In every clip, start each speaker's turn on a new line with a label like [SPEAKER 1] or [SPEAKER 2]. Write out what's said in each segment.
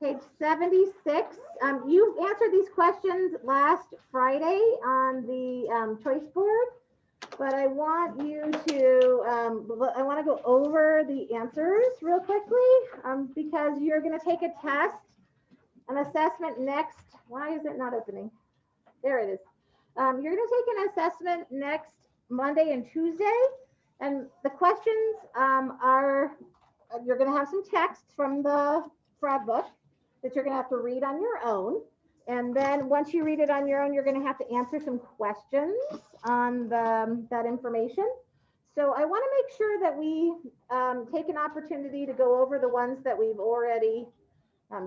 [SPEAKER 1] Page 76. You answered these questions last Friday on the choice board, but I want you to, I want to go over the answers real quickly because you're going to take a test, an assessment next. Why is it not opening? There it is. You're going to take an assessment next Monday and Tuesday. And the questions are, you're going to have some text from the frog book that you're going to have to read on your own. And then once you read it on your own, you're going to have to answer some questions on that information. So I want to make sure that we take an opportunity to go over the ones that we've already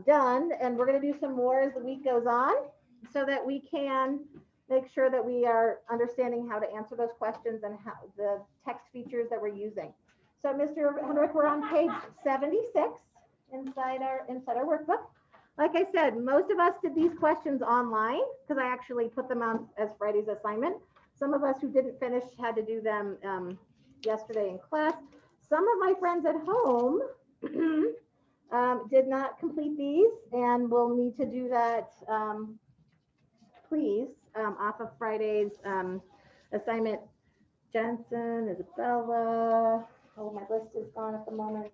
[SPEAKER 1] done. And we're going to do some more as the week goes on so that we can make sure that we are understanding how to answer those questions and how the text features that we're using. So Mr. Henrik, we're on page 76 inside our workbook. Like I said, most of us did these questions online because I actually put them on as Friday's assignment. Some of us who didn't finish had to do them yesterday in class. Some of my friends at home did not complete these and will need to do that, please, off of Friday's assignment. Jensen, Isabella, oh, my list is gone at the moment.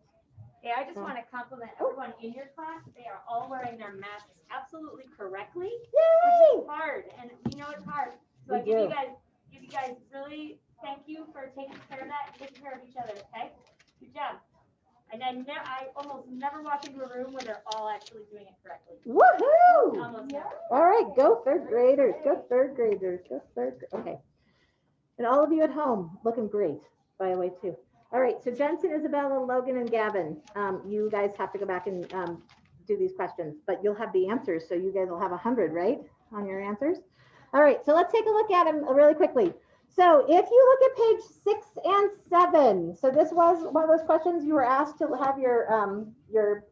[SPEAKER 2] Yeah, I just want to compliment everyone in your class. They are all wearing their masks absolutely correctly.
[SPEAKER 1] Yay!
[SPEAKER 2] Which is hard, and you know it's hard. So I give you guys really thank you for taking care of that and taking care of each other. Okay, good job. And I almost never walk into a room where they're all actually doing it correctly.
[SPEAKER 1] Woohoo!
[SPEAKER 2] Almost never.
[SPEAKER 1] All right, go third graders. Go third graders. Go third. Okay. And all of you at home looking great, by the way, too. All right, so Jensen, Isabella, Logan, and Gavin, you guys have to go back and do these questions, but you'll have the answers, so you guys will have 100, right, on your answers? All right, so let's take a look at them really quickly. So if you look at page 6 and 7, so this was one of those questions you were asked to have your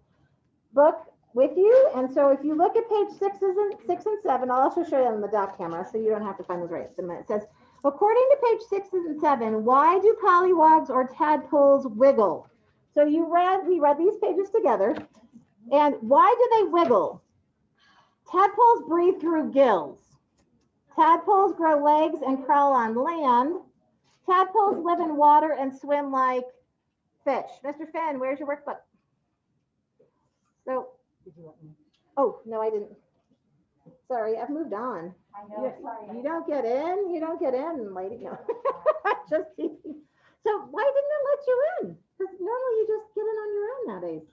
[SPEAKER 1] book with you, and so if you look at page 6 and 7, I'll also show you on the doc camera, so you don't have to find those right. It says, according to page 6 and 7, why do pollywogs or tadpoles wiggle? So we read these pages together. And why do they wiggle? Tadpoles breathe through gills. Tadpoles grow legs and crawl on land. Tadpoles live in water and swim like fish. Mr. Finn, where's your workbook? So, oh, no, I didn't. Sorry, I've moved on.
[SPEAKER 3] I know.
[SPEAKER 1] You don't get in. You don't get in, lady. No, just teasing. So why didn't it let you in? Because normally you just get in on your own nowadays.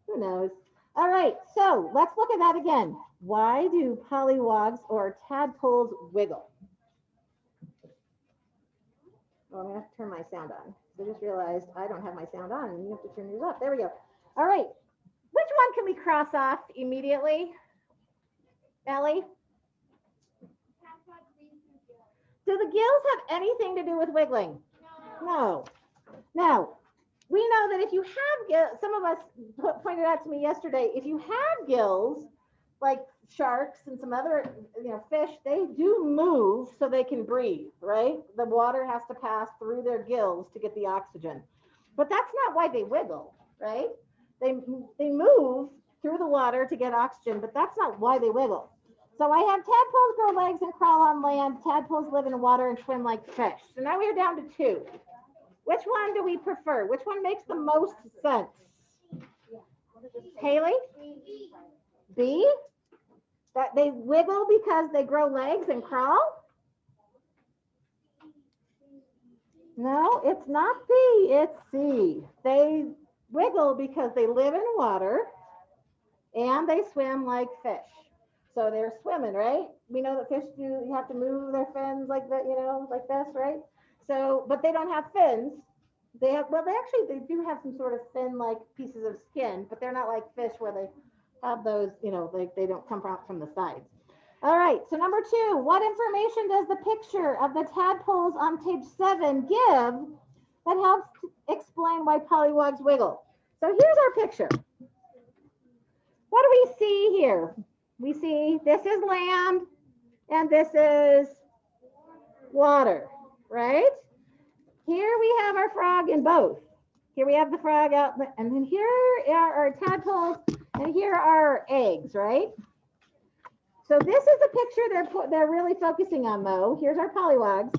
[SPEAKER 1] Who knows? All right, so let's look at that again. Why do pollywogs or tadpoles wiggle? Well, I'm gonna have to turn my sound on. So I just realized I don't have my sound on, and you have to turn yours up. There we go. All right, which one can we cross off immediately? Ellie? Do the gills have anything to do with wiggling? No. Now, we know that if you have gills, some of us pointed out to me yesterday, if you have gills, like sharks and some other fish, they do move so they can breathe, right? The water has to pass through their gills to get the oxygen. But that's not why they wiggle, right? They move through the water to get oxygen, but that's not why they wiggle. So I have tadpoles grow legs and crawl on land. Tadpoles live in water and swim like fish. So now we're down to 2. Which one do we prefer? Which one makes the most sense? Haley? B? That they wiggle because they grow legs and crawl? No, it's not B, it's C. They wiggle because they live in water and they swim like fish. So they're swimming, right? We know that fish you have to move their fins like that, like this, right? So, but they don't have fins. They do have some sort of fin-like pieces of skin, but they're not like fish where they have those, they don't come out from the sides. All right, so number 2, what information does the picture of the tadpoles on page 7 give that helps to explain why pollywogs wiggle? So here's our picture. What do we see here? We see this is land and this is water, right? Here we have our frog in both. Here we have the frog out, and then here are our tadpoles, And here are eggs, right? So this is a picture they're really focusing on, Mo. Here's our polywogs.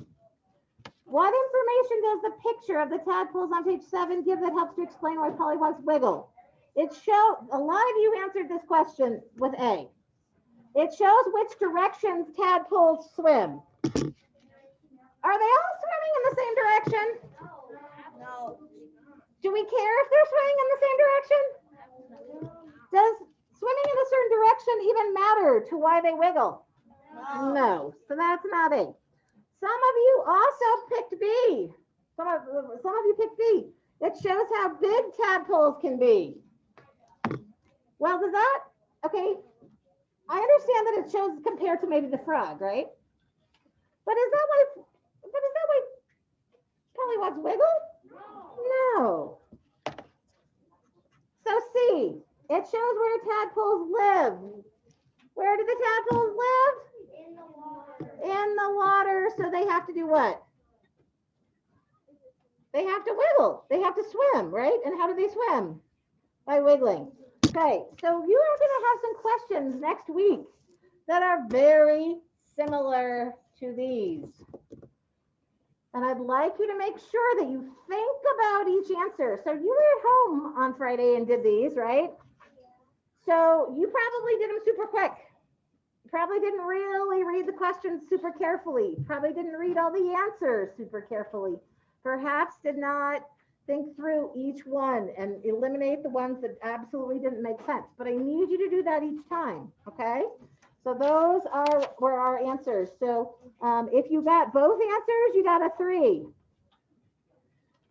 [SPEAKER 1] What information does the picture of the tadpoles on page 7 give that helps to explain why polywogs wiggle? It shows, a lot of you answered this question with A. It shows which directions tadpoles swim. Are they all swimming in the same direction?
[SPEAKER 3] No.
[SPEAKER 1] Do we care if they're swimming in the same direction? Does swimming in a certain direction even matter to why they wiggle? No. So that's not it. Some of you also picked B. Some of you picked B. It shows how big tadpoles can be. Well, does that, okay, I understand that it shows compared to maybe the frog, right? But is that why polywogs wiggle? No. So C, it shows where tadpoles live. Where do the tadpoles live?
[SPEAKER 3] In the water.
[SPEAKER 1] In the water. So they have to do what? They have to wiggle. They have to swim, right? And how do they swim? By wiggling. Okay, so you are going to have some questions next week that are very similar to these. And I'd like you to make sure that you think about each answer. So you were at home on Friday and did these, right? So you probably did them super quick. You probably didn't really read the questions super carefully. Probably didn't read all the answers super carefully. Perhaps did not think through each one and eliminate the ones that absolutely didn't make sense. But I need you to do that each time, okay? So those were our answers. So if you got both answers, you got a 3.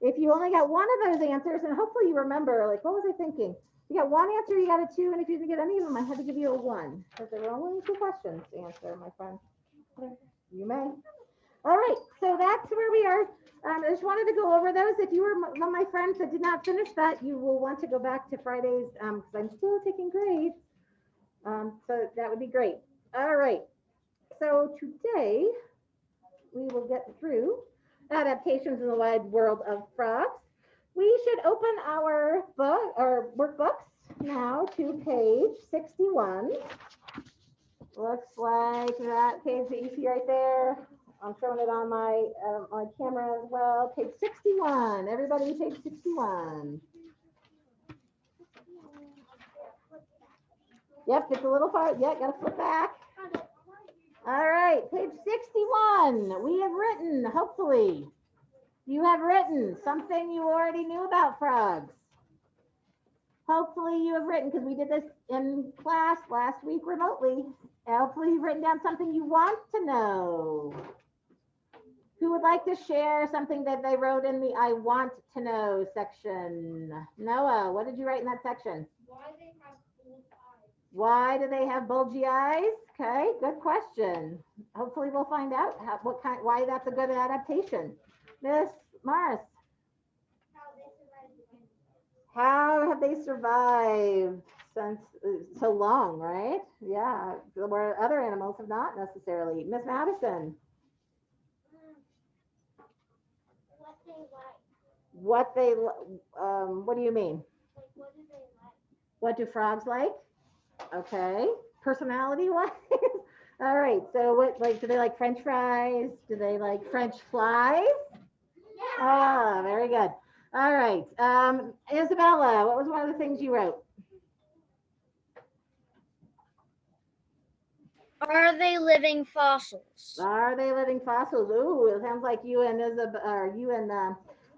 [SPEAKER 1] If you only got one of those answers, and hopefully you remember, like, what was I thinking? You got one answer, you got a 2, and if you didn't get any of them, I had to give you a 1 because there were only 2 questions to answer, my friend. You may. All right, so that's where we are. I just wanted to go over those. If you were one of my friends that did not finish that, you will want to go back to Friday's because I'm still taking grades. So that would be great. All right. So today we will get through adaptations in the wide world of frogs. We should open our book or workbooks now to page 61. Looks like that page that you see right there. I'm showing it on my camera as well. Page 61. Everybody, page 61. Yep, it's a little part. Yeah, gotta flip back. All right, page 61. We have written, hopefully, you have written something you already knew about frogs. Hopefully you have written, because we did this in class last week remotely. Hopefully you've written down something you want to know. Who would like to share something that they wrote in the I want to know section? Noah, what did you write in that section? Why do they have bulgy eyes? Okay, good question. Hopefully we'll find out why that's a good adaptation. Miss Morris. How have they survived since so long, right? Yeah, where other animals have not necessarily. Miss Madison. What do you mean?
[SPEAKER 3] Like, what do they like?
[SPEAKER 1] What do frogs like? Okay. Personality wise? All right. So what, like, do they like French fries? Do they like French flies?
[SPEAKER 3] Yeah.
[SPEAKER 1] Ah, very good. All right. Isabella, what was one of the things you wrote?
[SPEAKER 3] Are they living fossils?
[SPEAKER 1] Are they living fossils? Ooh, it sounds like you and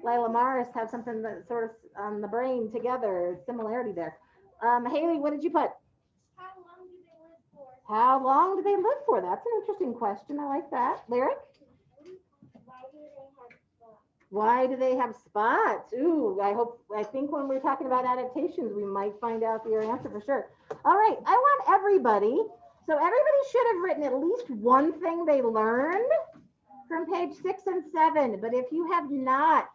[SPEAKER 1] Lila Morris have something that sort of on the brain together, similarity there. Haley, what did you put?
[SPEAKER 3] How long do they live for?
[SPEAKER 1] How long do they live for? That's an interesting question. I like that. Lyric?
[SPEAKER 3] Why do they have spots?
[SPEAKER 1] Why do they have spots? Ooh, I think when we're talking about adaptations, we might find out your answer for sure. All right, I want everybody. So everybody should have written at least one thing they learned from page 6 and 7. But if you have not,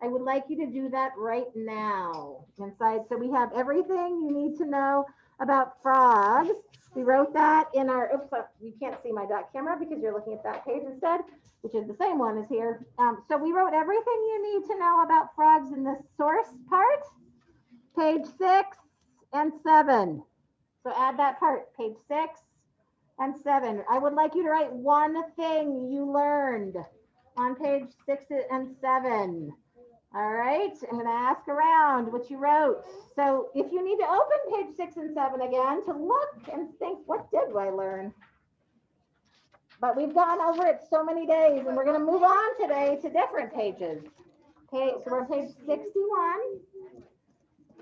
[SPEAKER 1] I would like you to do that right now inside. So we have everything you need to know about frogs. We wrote that in our, oops, you can't see my dot camera because you're looking at that page instead, which is the same one as here. So we wrote everything you need to know about frogs in the source part, page 6 and 7. So add that part, page 6 and 7. I would like you to write one thing you learned on page 6 and 7. All right, I'm gonna ask around what you wrote. So if you need to open page 6 and 7 again to look and think, what did I learn? But we've gone over it so many days and we're gonna move on today to different pages. Okay, so we're on page 61.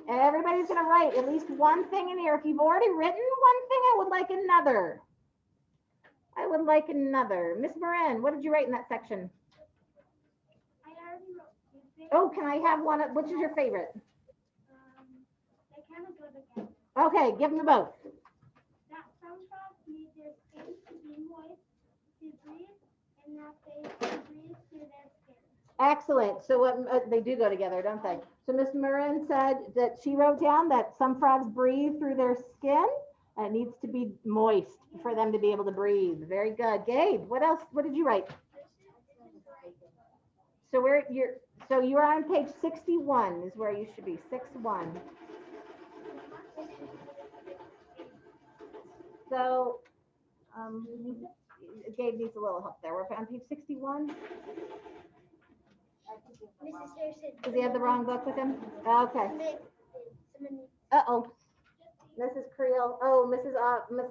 [SPEAKER 1] And everybody's gonna write at least one thing in here. If you've already written one thing, I would like another. I would like another. Miss Moran, what did you write in that section?
[SPEAKER 3] I already wrote two things.
[SPEAKER 1] Oh, can I have one? Which is your favorite?
[SPEAKER 3] They kind of go together.
[SPEAKER 1] Okay, give them both.
[SPEAKER 3] That some frogs need their skin to be moist to breathe, and that they can breathe through their skin.
[SPEAKER 1] Excellent. So they do go together, don't they? So Miss Moran said that she wrote down that some frogs breathe through their skin and it needs to be moist for them to be able to breathe. Very good. Gabe, what else? What did you write? So you're on page 61 is where you should be. 61. So Gabe needs a little help there. We're on page 61. Does he have the wrong book with him? Okay. Uh-oh. Mrs. Creel. Oh, Mrs.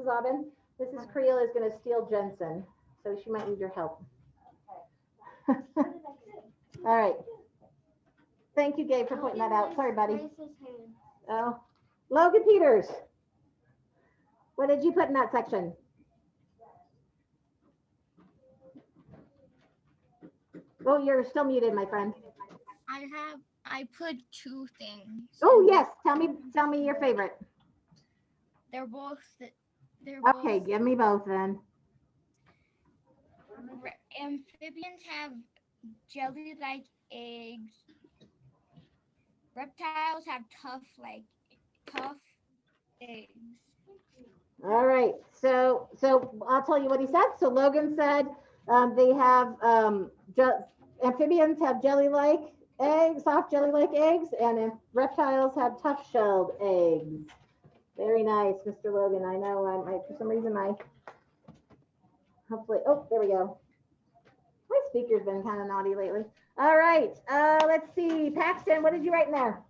[SPEAKER 1] Aubin. Mrs. Creel is going to steal Jensen, so she might need your help. All right. Thank you, Gabe, for pointing that out. Sorry, buddy. Oh, Logan Peters. What did you put in that section? Oh, you're still muted, my friend.
[SPEAKER 4] I put two things.
[SPEAKER 1] Oh, yes. Tell me your favorite.
[SPEAKER 4] They're both
[SPEAKER 1] Okay, give me both then.
[SPEAKER 4] Amphibians have jelly-like eggs. Reptiles have tough eggs.
[SPEAKER 1] All right. So I'll tell you what he said. So Logan said they have amphibians have jelly-like eggs, soft jelly-like eggs, and reptiles have tough-shelled eggs. Very nice, Mr. Logan. I know for some reason hopefully, oh, there we go. My speaker's been kind of naughty lately. All right, let's see. Paxton, what did you write in there?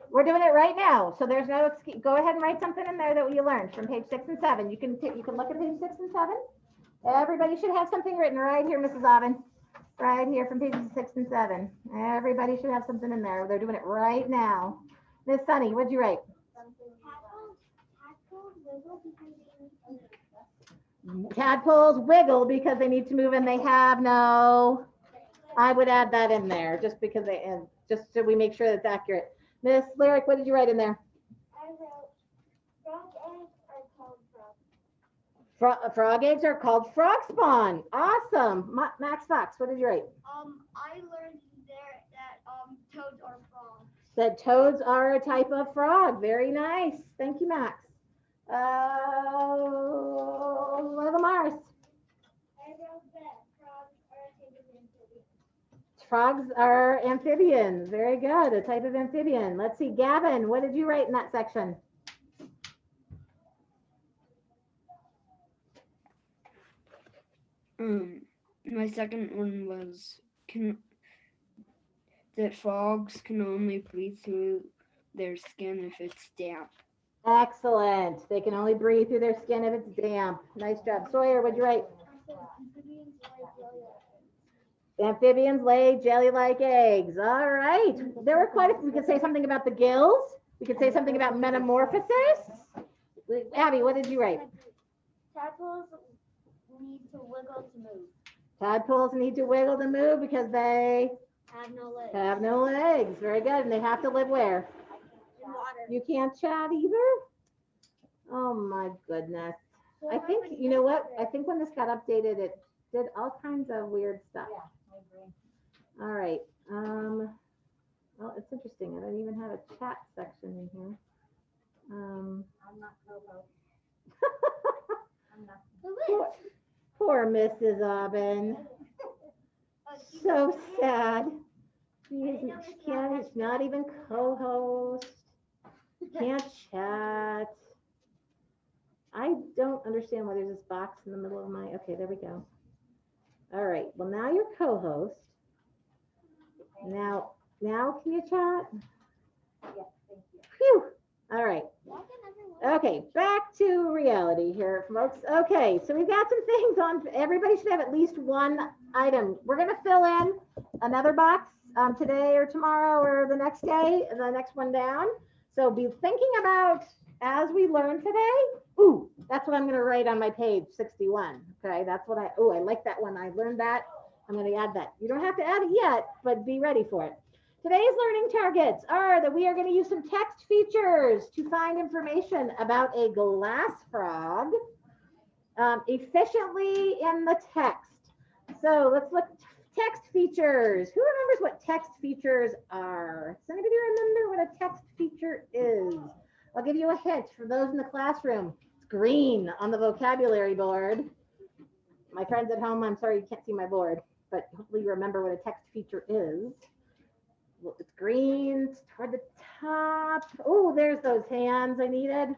[SPEAKER 1] We're doing it right now, so there's no excuse. Go ahead and write something in there that you learned from page 6 and 7. You can look at page 6 and 7. Everybody should have something written right here, Mrs. Aubin. Right here from pages 6 and 7. Everybody should have something in there. They're doing it right now. Miss Sunny, what'd you write? Tadpoles wiggle because they need to move and they have no. I would add that in there just because just so we make sure that's accurate. Miss Lyric, what did you write in there?
[SPEAKER 3] I wrote frog eggs are called frogs.
[SPEAKER 1] Frog eggs are called frog spawn. Awesome. Max Fox, what did you write?
[SPEAKER 3] I learned there that toads are frogs.
[SPEAKER 1] That toads are a type of frog. Very nice. Thank you, Max. Mars.
[SPEAKER 3] I wrote that frogs are a type of amphibian.
[SPEAKER 1] Frogs are amphibians. Very good. A type of amphibian. Let's see. Gavin, what did you write in that section?
[SPEAKER 5] My second one was that frogs can only breathe through their skin if it's damp.
[SPEAKER 1] Excellent. They can only breathe through their skin if it's damp. Nice job. Sawyer, what'd you write? Amphibians lay jelly-like eggs. All right. There were quite a few. We could say something about the gills. We could say something about metamorphosis. Abby, what did you write?
[SPEAKER 3] Tadpoles need to wiggle to move.
[SPEAKER 1] Tadpoles need to wiggle to move because they
[SPEAKER 3] Have no legs.
[SPEAKER 1] have no legs. Very good. And they have to live where?
[SPEAKER 3] In water.
[SPEAKER 1] You can't chat either? Oh my goodness. I think, you know what? I think when this got updated, it did all kinds of weird stuff.
[SPEAKER 2] Yeah, I agree.
[SPEAKER 1] All right. Well, it's interesting. I don't even have a chat section in here.
[SPEAKER 2] I'm not Coco. I'm not.
[SPEAKER 1] Poor Mrs. Aubin. So sad. She can't, she's not even co-host. Can't chat. I don't understand why there's this box in the middle of my, okay, there we go. All right, well now you're co-host. Now can you chat?
[SPEAKER 2] Yes, thank you.
[SPEAKER 1] Phew, all right. Okay, back to reality here, folks. Okay, so we've got some things on, everybody should have at least one item. We're gonna fill in another box today or tomorrow or the next day, and the next one down. So be thinking about, as we learn today, ooh, that's what I'm gonna write on my page 61. Okay, that's what I like that one. I learned that. I'm gonna add that. You don't have to add it yet, but be ready for it. Today's learning targets are that we are going to use some text features to find information about a glass frog efficiently in the text. So let's look at text features. Who remembers what text features are? Does anybody remember what a text feature is? I'll give you a hint for those in the classroom. It's green on the vocabulary board. My friends at home, I'm sorry you can't see my board, but hopefully you remember what a text feature is. Well, it's green, it's toward the top. Oh, there's those hands I needed.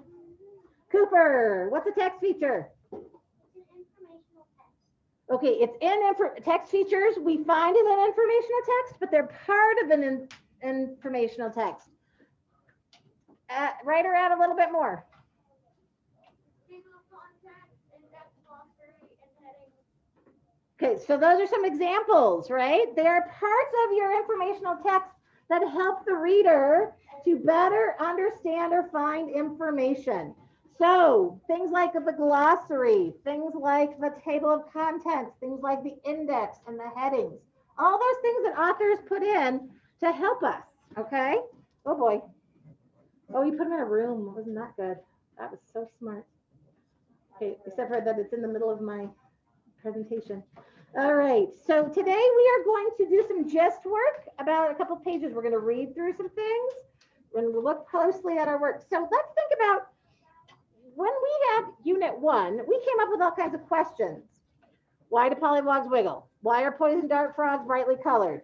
[SPEAKER 1] Cooper, what's a text feature?
[SPEAKER 3] It's an informational text.
[SPEAKER 1] Okay, it's in text features. We find it in informational text, but they're part of an informational text. Write or add a little bit more.
[SPEAKER 3] Table of contents, index, glossary, and headings.
[SPEAKER 1] Okay, so those are some examples, right? They are parts of your informational text that help the reader to better understand or find information. So things like the glossary, things like the table of contents, things like the index and the headings, all those things that authors put in to help us, okay? Oh boy. Oh, you put them in a room. Wasn't that good? That was so smart. Okay, except for that it's in the middle of my presentation. All right, so today we are going to do some gist work about a couple pages. We're going to read through some things and we'll look closely at our work. So let's think about when we had unit 1, we came up with all kinds of questions. Why do polywogs wiggle? Why are poison dart frogs brightly colored?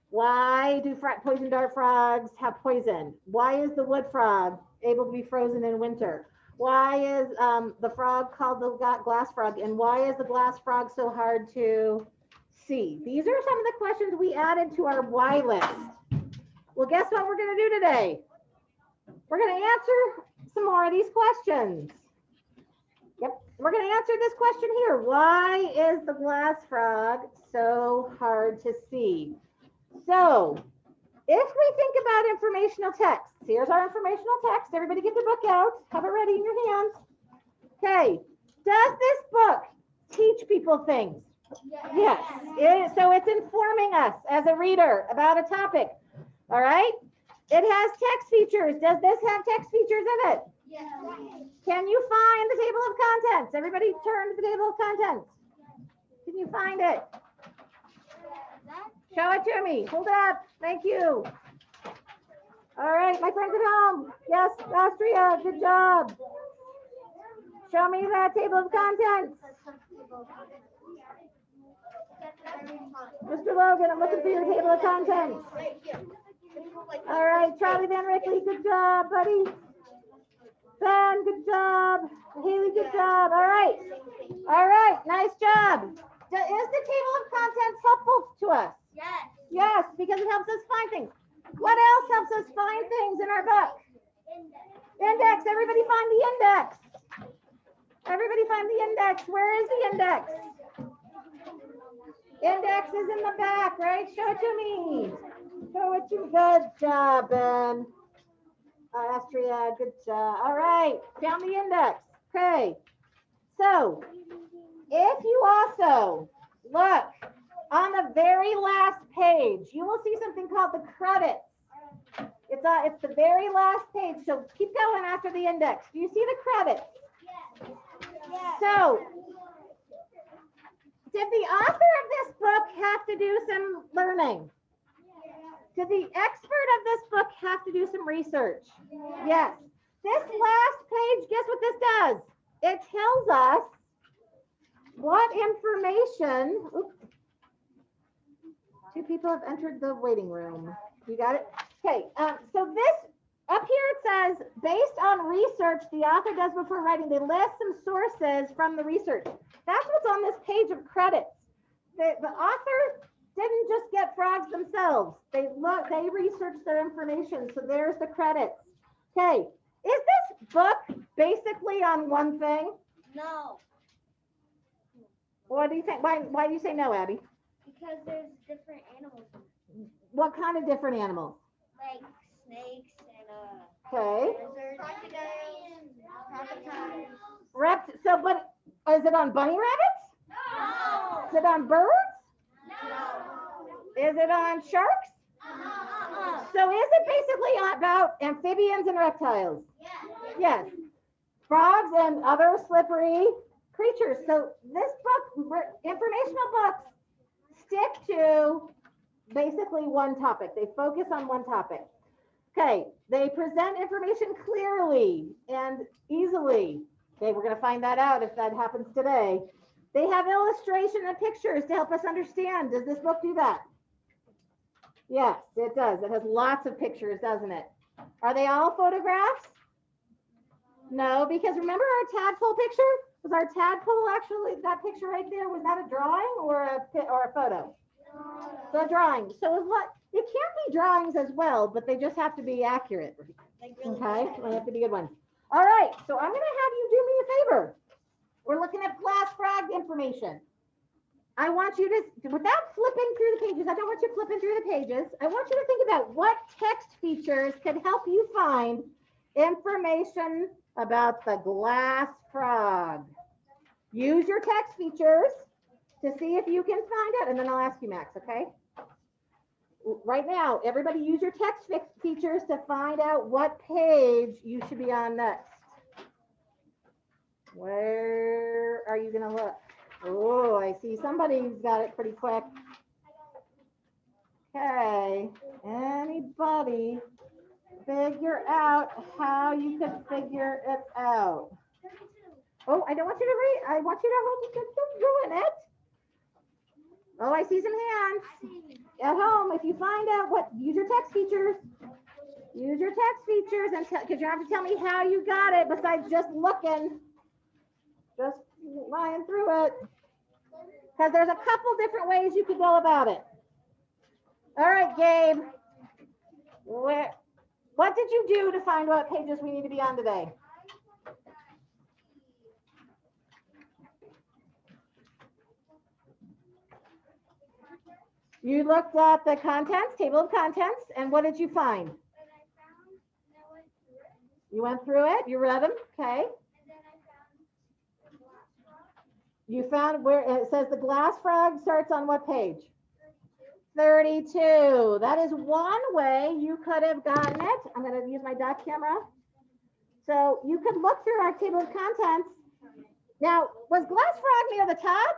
[SPEAKER 1] Why do poison dart frogs have poison? Why is the wood frog able to be frozen in winter? Why is the frog called the glass frog? And why is the glass frog so hard to see? These are some of the questions we added to our why list. Well, guess what we're going to do today? We're going to answer some more of these questions. Yep, we're going to answer this question here. Why is the glass frog so hard to see? So if we think about informational text, here's our informational text. Everybody get the book out. Have it ready in your hands. Okay. Does this book teach people things? Yes. So it's informing us as a reader about a topic. All right. It has text features. Does this have text features in it?
[SPEAKER 3] Yes.
[SPEAKER 1] Can you find the table of contents? Everybody turn to the table of contents. Can you find it? Show it to me. Hold it up. Thank you. All right, my friends at home. Yes, Austria, good job. Show me that table of contents. Mr. Logan, I'm looking for your table of contents. All right, Charlie Van Rickley, good job, buddy. Ben, good job. Haley, good job. All right. All right, nice job. Is the table of contents helpful to us?
[SPEAKER 3] Yes.
[SPEAKER 1] Yes, because it helps us find things. What else helps us find things in our book? Index. Everybody find the index. Everybody find the index. Where is the index? Index is in the back, right? Show it to me. Show it to me. Good job, Ben. Astria, good job. All right, found the index. Okay. So if you also look on the very last page, you will see something called the credits. It's the very last page. So keep going after the index. Do you see the credits?
[SPEAKER 3] Yes.
[SPEAKER 1] So did the author of this book have to do some learning? Did the expert of this book have to do some research? Yes. This last page, guess what this does? It tells us what information, 2 people have entered the waiting room. You got it? Okay, so this, up here it says, based on research the author does before writing, they list some sources from the research. That's what's on this page of credits. The author didn't just get frogs themselves. They researched their information. So there's the credits. Okay, is this book basically on one thing?
[SPEAKER 3] No,
[SPEAKER 1] What do you think? Why do you say no, Abby?
[SPEAKER 3] because there's different animals,
[SPEAKER 1] What kind of different animals?
[SPEAKER 3] like snakes and
[SPEAKER 1] Okay.
[SPEAKER 3] lizards, crocodiles.
[SPEAKER 1] But is it on bunny rabbits?
[SPEAKER 3] No.
[SPEAKER 1] Is it on birds?
[SPEAKER 3] No.
[SPEAKER 1] Is it on sharks? So is it basically about amphibians and reptiles? Yes. Frogs and other slippery creatures. So this book, informational books, stick to basically one topic. They focus on one topic. Okay, they present information clearly and easily. Okay, we're going to find that out if that happens today. They have illustration and pictures to help us understand. Does this book do that? Yes, it does. It has lots of pictures, doesn't it? Are they all photographs? No, because remember our tadpole picture? Was our tadpole actually, that picture right there, was that a drawing or a photo? So a drawing. So it can't be drawings as well, but they just have to be accurate. Okay, they have to be good ones. All right, so I'm going to have you do me a favor. We're looking at glass frog information. I want you to, without flipping through the pages, I don't want you flipping through the pages. I want you to think about what text features could help you find information about the glass frog. Use your text features to see if you can find out, and then I'll ask you, Max, okay? Right now, everybody use your text features to find out what page you should be on next. Where are you gonna look? Oh, I see somebody's got it pretty quick. Okay, anybody figure out how you could figure it out? Oh, I don't want you to read. I want you to don't ruin it. Oh, I see some hands. At home, if you find out what, use your text features. Use your text features, and because you have to tell me how you got it besides just looking. Just lying through it. Because there's a couple different ways you could go about it. All right, Gabe. What did you do to find what pages we need to be on today? You looked at the contents, table of contents, and what did you find? You went through it, you read them, okay. You found where it says the glass frog starts on what page? 32. That is one way you could have gotten it. I'm going to use my dot camera. So you could look through our table of contents. Now, was glass frog near the top?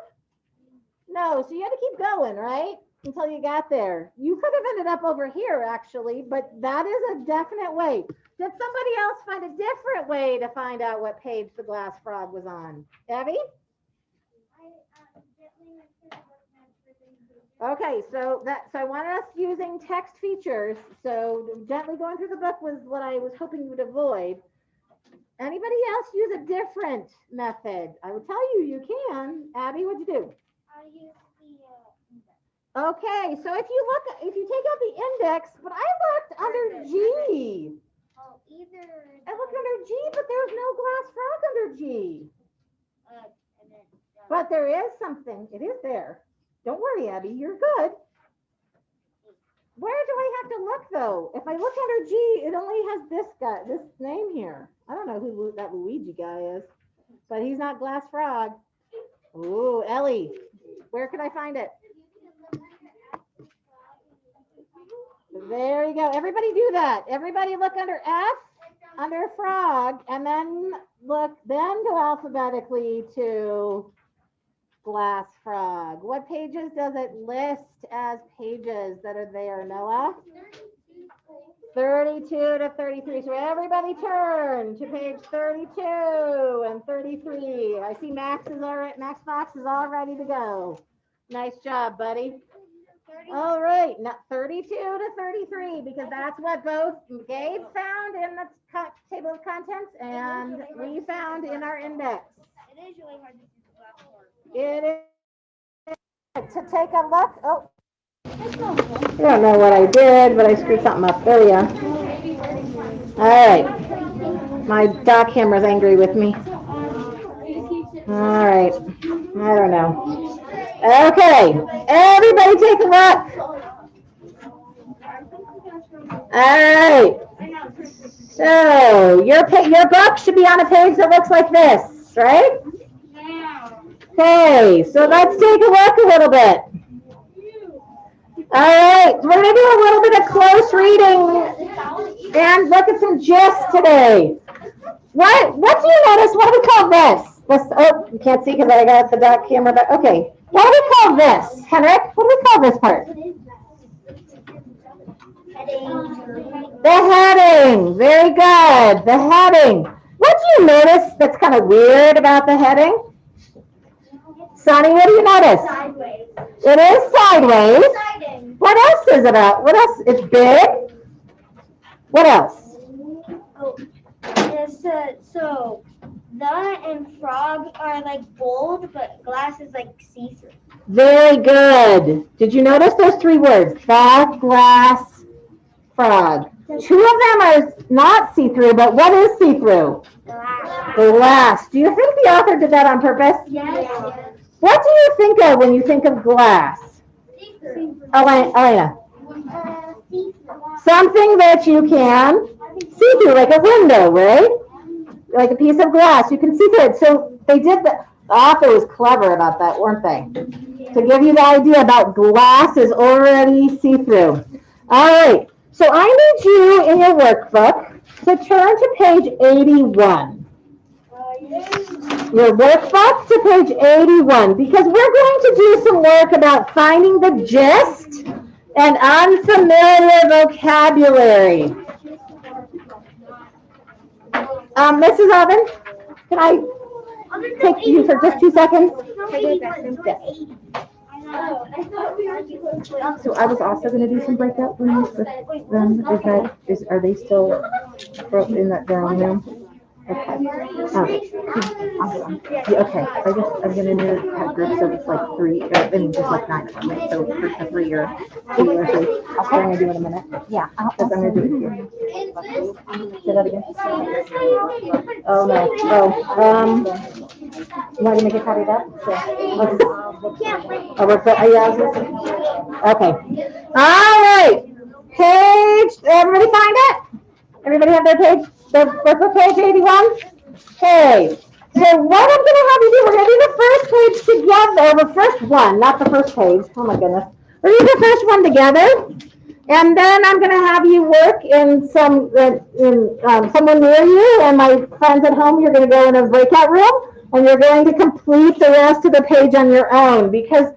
[SPEAKER 1] No, so you had to keep going, right? Until you got there. You could have ended up over here, actually, but that is a definite way. Did somebody else find a different way to find out what page the glass frog was on? Abby? Okay, so I wanted us using text features. So gently going through the book was what I was hoping you would avoid. Anybody else use a different method? I would tell you, you can. Abby, what'd you do?
[SPEAKER 3] I used the
[SPEAKER 1] Okay, so if you take out the index, but I looked under G.
[SPEAKER 3] either.
[SPEAKER 1] I looked under G, but there's no glass frog under G.
[SPEAKER 3] And then,
[SPEAKER 1] But there is something. It is there. Don't worry, Abby, you're good. Where do I have to look though? If I look under G, it only has this guy, this name here. I don't know who that Luigi guy is, but he's not glass frog. Ooh, Ellie, where can I find it? There you go. Everybody do that. Everybody look under F, under frog, and then go alphabetically to glass frog. What pages does it list as pages that are there, Noah? 32 to 33. So everybody turn to page 32 and 33. I see Max Fox is all ready to go. Nice job, buddy. All right, now 32 to 33, because that's what both Gabe found in the table of contents and we found in our index.
[SPEAKER 3] It is really hard to see the blackboard.
[SPEAKER 1] It is to take a look. Oh, I don't know what I did, but I screwed something up. There we go. All right, my dock camera's angry with me. All right, I don't know. Okay, everybody take a look. All right. So your book should be on a page that looks like this, right? Okay, so let's take a look a little bit. All right, we're going to do a little bit of close reading and look at some gist today. What do you notice? What do we call this? Oh, you can't see because I got the dock camera, but okay. What do we call this, Henrik? What do we call this part? The heading. Very good. The heading. What do you notice that's kind of weird about the heading? Sonny, what do you notice?
[SPEAKER 3] Sideways.
[SPEAKER 1] It is sideways.
[SPEAKER 3] Siding.
[SPEAKER 1] What else is it about? What else? It's big. What else?
[SPEAKER 3] Oh, yes, so the and frog are like bold, but glass is like see-through.
[SPEAKER 1] Very good. Did you notice those three words? The, glass, frog. Two of them are not see-through, but what is see-through?
[SPEAKER 3] Glass.
[SPEAKER 1] Glass. Do you think the author did that on purpose?
[SPEAKER 3] Yes.
[SPEAKER 1] What do you think of when you think of glass?
[SPEAKER 3] See-through.
[SPEAKER 1] Elena.
[SPEAKER 3] See-through.
[SPEAKER 1] Something that you can see through, like a window, right? Like a piece of glass. You can see through it. So they did the author was clever about that, weren't they? To give you the idea about glass is already see-through. All right. So I need you in your workbook to turn to page 81. Your workbook to page 81, because we're going to do some work about finding the gist and unfamiliar vocabulary. Mrs. Oven, can I take you for just 2 seconds? So I was also going to do some breakout rooms with them. Are they still in that drawing room? Okay. Awesome. Yeah, okay. I'm gonna do groups of like 3, just like 9 of them. Right? So groups of 3 or 2 or 3. I'll try and do it in a minute. Yeah. Because I'm gonna do it here. Say that again. Oh no. You want to make a copy of that? Okay. All right. Page. Everybody find it? Everybody have their page? Their workbook page 81? Okay. So what I'm going to have you do, we're going to do the first page together, the first one, not the first page. Oh my goodness. We're going to do the first one together. And then I'm going to have you work in someone near you, and my friends at home, you're going to go in a breakout room, and you're going to complete the rest of the page on your own, because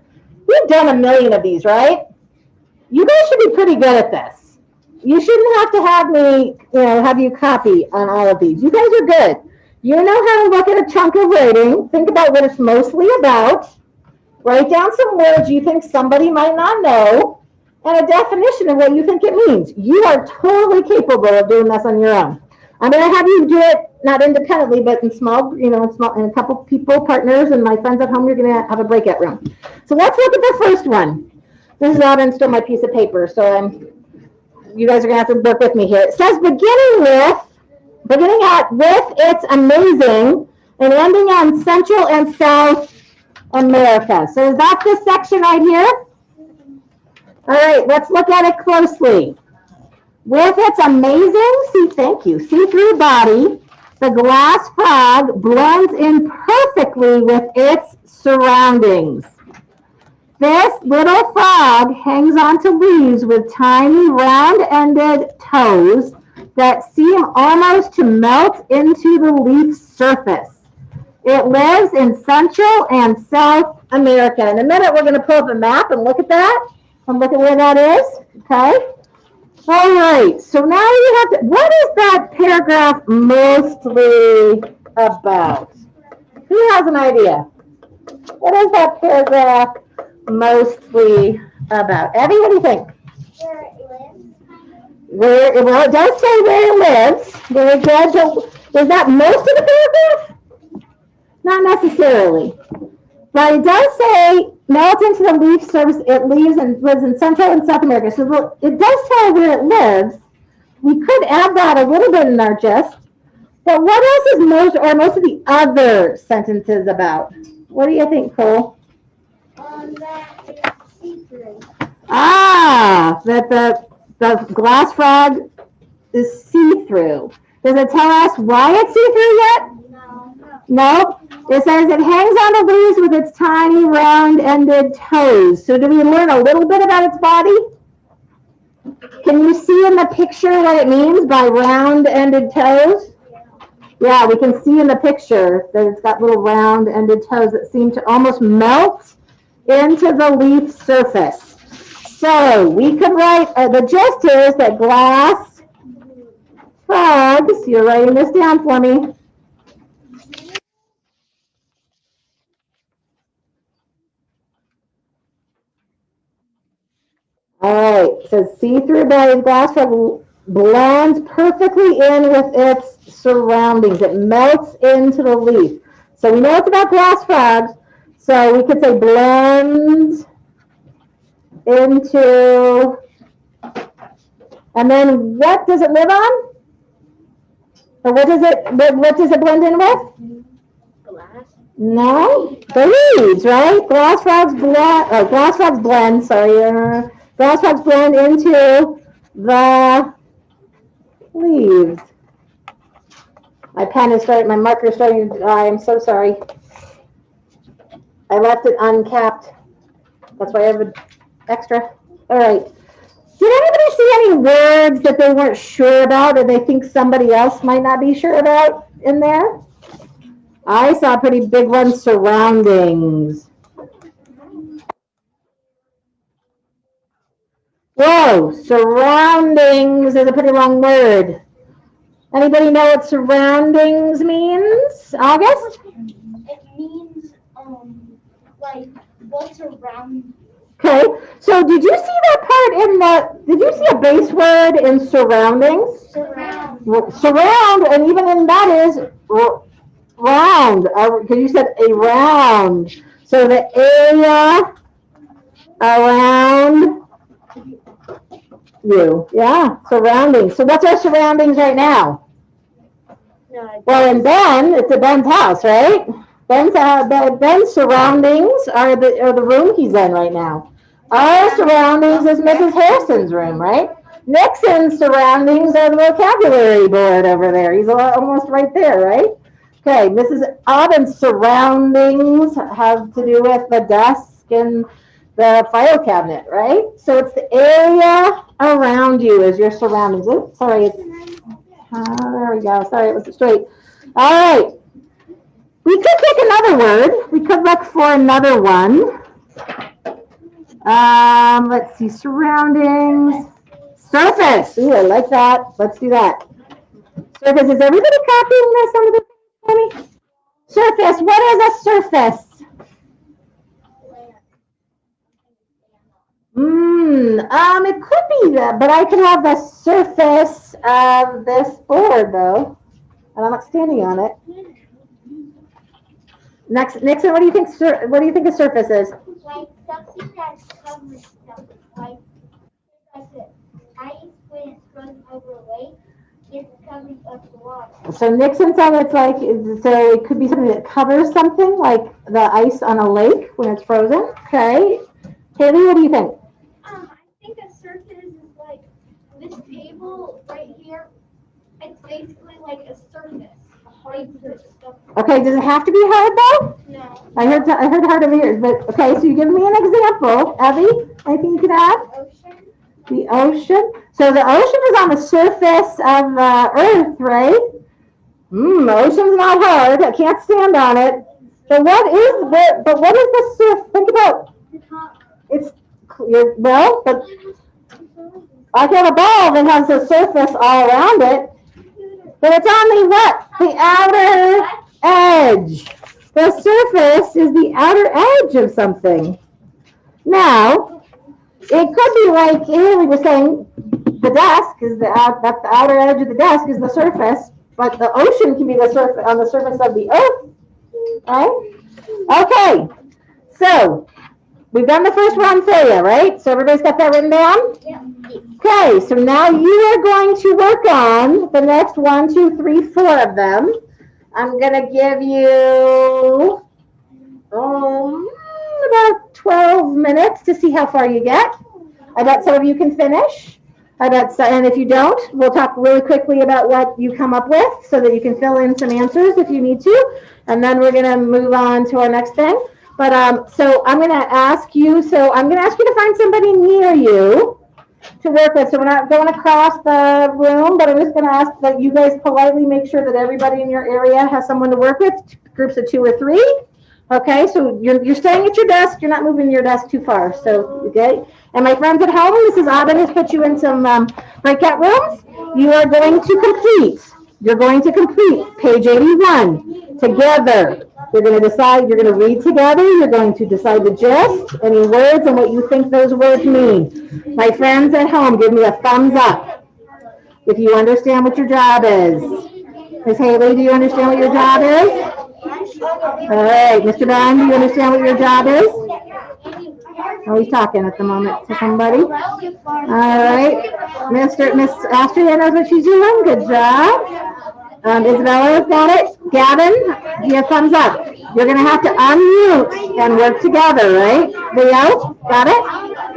[SPEAKER 1] we've done a million of these, right? You guys should be pretty good at this. You shouldn't have to have me, have you copy on all of these. You guys are good. You know how to look at a chunk of writing. Think about what it's mostly about. Write down some words you think somebody might not know, and a definition of what you think it means. You are totally capable of doing this on your own. I'm going to have you do it not independently, but in small, in a couple people, partners, and my friends at home. You're going to have a breakout room. So let's look at the first one. This is not in still my piece of paper, so you guys are going to have to work with me here. It says beginning at with it's amazing, and ending on Central and South America. So is that this section right here? All right, let's look at it closely. With its amazing, see-through body, the glass frog blends in perfectly with its surroundings. This little frog hangs onto leaves with tiny round-ended toes that seem almost to melt into the leaf surface. It lives in Central and South America. In a minute, we're going to pull up a map and look at that and look at where that is. Okay? All right. So now you have to, what is that paragraph mostly about? Who has an idea? What is that paragraph mostly about? Abby, what do you think?
[SPEAKER 3] Where it lives.
[SPEAKER 1] Well, it does say where it lives. Very good. So is that most of the paragraph? Not necessarily. But it does say melts into the leaf surface. It lives in Central and South America. So it does tell where it lives. We could add that a little bit in our gist. But what else is most of the other sentences about? What do you think, Cole?
[SPEAKER 3] That it's see-through.
[SPEAKER 1] Ah, that the glass frog is see-through. Does it tell us why it's see-through yet?
[SPEAKER 3] No.
[SPEAKER 1] No. It says it hangs on the leaves with its tiny round-ended toes. So do we learn a little bit about its body? Can you see in the picture what it means by round-ended toes? Yeah, we can see in the picture that it's got little round-ended toes that seem to almost melt into the leaf surface. So we could write, the gist is that glass frogs, you're writing this down for me. All right, it says see-through belly glass frog blends perfectly in with its surroundings. It melts into the leaf. So we know it's about glass frogs. So we could say blends into, and then what does it live on? Or what does it blend in with?
[SPEAKER 2] Glass.
[SPEAKER 1] No, the leaves, right? Glass frogs blend, sorry. Glass frogs blend into the leaves. My marker is starting to die. I'm so sorry. I left it uncapped. That's why I have an extra. All right. Did anybody see any words that they weren't sure about or they think somebody else might not be sure about in there? I saw a pretty big one, surroundings. Whoa, surroundings is a pretty long word. Anybody know what surroundings means? August?
[SPEAKER 3] It means like what's around you.
[SPEAKER 1] Okay, so did you see that part did you see a base word in surroundings?
[SPEAKER 3] Surround.
[SPEAKER 1] Surround, and even in that is round, because you said around. So the area around you, yeah, surroundings. So what's our surroundings right now?
[SPEAKER 2] No,
[SPEAKER 1] Well, in Ben, it's a Ben's house, right? Ben's surroundings are the room he's in right now. Our surroundings is Mrs. Harrison's room, right? Nixon's surroundings are the vocabulary board over there. He's almost right there, right? Okay, Mrs. Aubyn's surroundings have to do with the desk and the file cabinet, right? So it's the area around you is your surroundings. Oops, sorry. There we go. Sorry, it wasn't straight. All right. We could pick another word. We could look for another one. Let's see, surroundings. Surface. Ooh, I like that. Let's do that. Surface. Is everybody copying this on the thing for me? Surface. What is a surface? It could be that, but I could have the surface of this board though, and I'm not standing on it. Next, Nixon, what do you think a surface is?
[SPEAKER 3] Like something that covers stuff. Like ice when it's frozen over a lake, it's covering up the water.
[SPEAKER 1] So Nixon said it's like, so it could be something that covers something, like the ice on a lake when it's frozen. Okay. Kaylee, what do you think?
[SPEAKER 3] I think a surface is like this table right here. It's basically like a surface.
[SPEAKER 1] Okay, does it have to be hard though?
[SPEAKER 3] No.
[SPEAKER 1] I heard hard of ears, but okay, so you give me an example. Abby, anything you could add?
[SPEAKER 3] Ocean.
[SPEAKER 1] The ocean. So the ocean is on the surface of the earth, right? The ocean's not hard. I can't stand on it. But what is the surface? Think about
[SPEAKER 3] The top.
[SPEAKER 1] it's well, but I got a ball that has a surface all around it. But it's on the what? The outer edge. The surface is the outer edge of something. Now, it could be like Haley was saying, the desk is that's the outer edge of the desk is the surface, but the ocean can be the surface on the surface of the earth, right? Okay, so we've done the first one for you, right? So everybody's got that written down? Okay, so now you are going to work on the next 1, 2, 3, 4 of them. I'm gonna give you about 12 minutes to see how far you get. I bet some of you can finish. I bet, and if you don't, we'll talk really quickly about what you come up with so that you can fill in some answers if you need to. And then we're gonna move on to our next thing. But so I'm gonna ask you to find somebody near you to work with. So we're not going across the room, but I'm just gonna ask that you guys politely make sure that everybody in your area has someone to work with, groups of 2 or 3. Okay, so you're staying at your desk, you're not moving your desk too far, so, okay? And my friends at home, Mrs. Aubin has put you in some breakout rooms. You are going to complete page 81 together. You're going to decide, you're going to read together, you're going to decide the gist, any words, and what you think those words mean. My friends at home, give me a thumbs up if you understand what your job is. Ms. Haley, do you understand what your job is? All right, Mr. Bond, do you understand what your job is? Oh, he's talking at the moment to somebody. All right, Miss Astria knows what she's doing. Good job. Isabella's got it. Gavin, you have thumbs up. You're gonna have to unmute and work together, right? Leo, got it?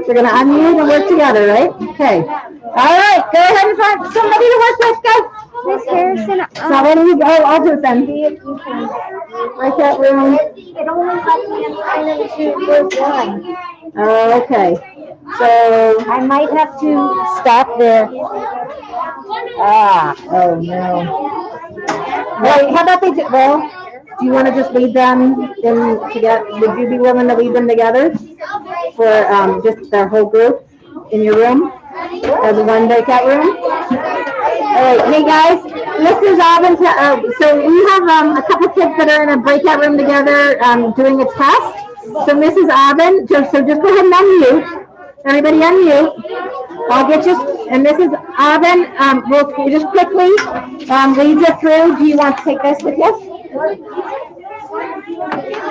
[SPEAKER 1] You're gonna unmute and work together, right? Okay. All right, go ahead and find somebody to work with. Go.
[SPEAKER 4] Miss Harrison,
[SPEAKER 1] I'll do it then. Breakout room.
[SPEAKER 3] It only lets me assign them to group 1.
[SPEAKER 1] Okay, so
[SPEAKER 3] I might have to stop there.
[SPEAKER 1] oh no. Wait, how about do you want to just lead them would you be willing to lead them together for just their whole group in your room as one breakout room? All right, hey guys, Mrs. Aubin, so we have a couple kids that are in a breakout room together doing a test. So Mrs. Aubin, so just go ahead and unmute. Everybody unmute. I'll get you, and Mrs. Aubin, we'll just quickly lead you through. Do you want to take this with you?